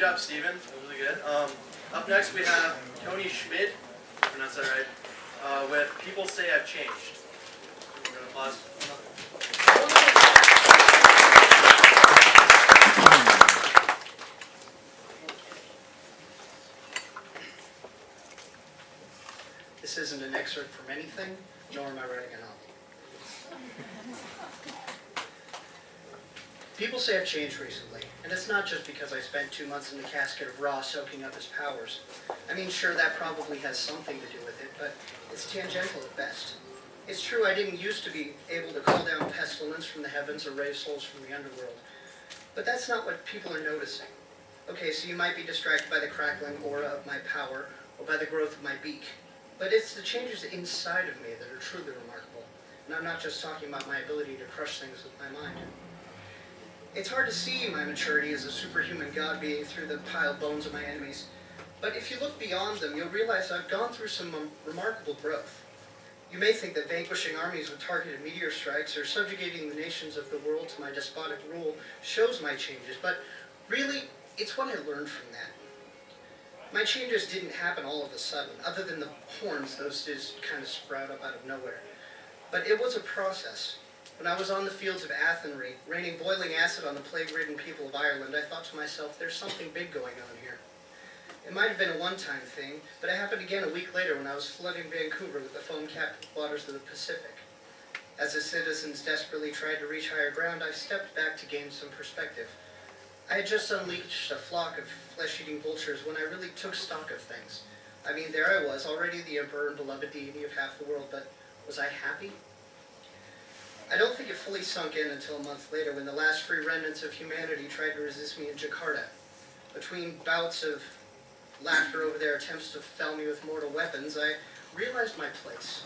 job, Steven. That was really good. Up next we have Tony Schmid, if I pronounce that right, with People Say I've Changed. We're going to pause. This isn't an excerpt from anything, nor am I writing a novel. People say I've changed recently, and it's not just because I spent 2 months in the casket of Ra soaking up his powers. I mean, sure, that probably has something to do with it, but it's tangential at best. It's true I didn't used to be able to call down pestilence from the heavens or raise souls from the underworld, but that's not what people are noticing. Okay, so you might be distracted by the crackling aura of my power, or by the growth of my beak, but it's the changes inside of me that are truly remarkable, and I'm not just talking about my ability to crush things with my mind. It's hard to see my maturity as a superhuman god being through the piled bones of my enemies, but if you look beyond them, you'll realize I've gone through some remarkable growth. You may think that vanquishing armies with targeted meteor strikes or subjugating the nations of the world to my despotic rule shows my changes, but really, it's what I learned from that. My changes didn't happen all of a sudden, other than the horns, those just kind of sprout up out of nowhere. But it was a process. When I was on the fields of Athenry, raining boiling acid on the plague-ridden people of Ireland, I thought to myself, there's something big going on here. It might have been a one-time thing, but it happened again a week later when I was flooding Vancouver with the foam-capped waters of the Pacific. As the citizens desperately tried to reach higher ground, I stepped back to gain some perspective. I had just unleashed a flock of flesh-eating vultures when I really took stock of things. I mean, there I was, already the emperor and beloved deity of half the world, but was I happy? I don't think it fully sunk in until a month later when the last free remnants of humanity tried to resist me in Jakarta. Between bouts of laughter over their attempts to fell me with mortal weapons, I realized my place.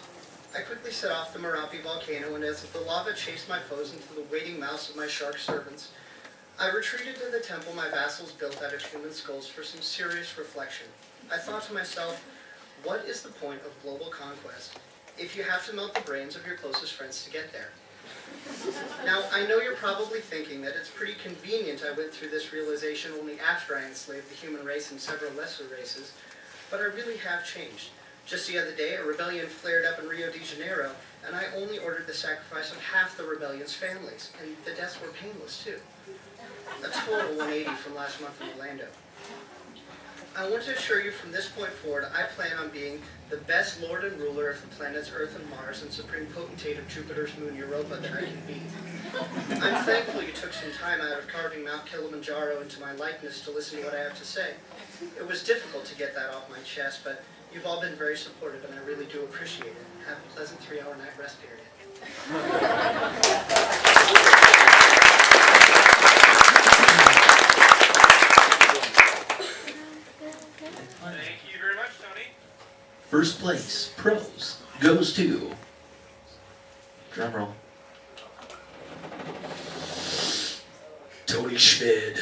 I quickly set off the Merapi volcano, and as the lava chased my foes into the waiting mouths of my shark servants, I retreated to the temple my vassals built out of human skulls for some serious reflection. I thought to myself, what is the point of global conquest if you have to melt the brains of your closest friends to get there? Now, I know you're probably thinking that it's pretty convenient I went through this realization only after I enslaved the human race and several lesser races, but I really have changed. Just the other day, a rebellion flared up in Rio de Janeiro, and I only ordered the sacrifice of half the rebellion's families, and the deaths were painless too. A total 180 from last month in Orlando. I want to assure you from this point forward, I plan on being the best lord and ruler of the planets Earth and Mars and supreme potentate of Jupiter's moon Europa that I can be. I'm thankful you took some time out of carving Mount Kilimanjaro into my likeness to listen to what I have to say. It was difficult to get that off my chest, but you've all been very supportive and I really do appreciate it. Have a pleasant 3-hour night rest period. Thank you very much, Tony. First place, pros, goes to, drum roll, Tony Schmid.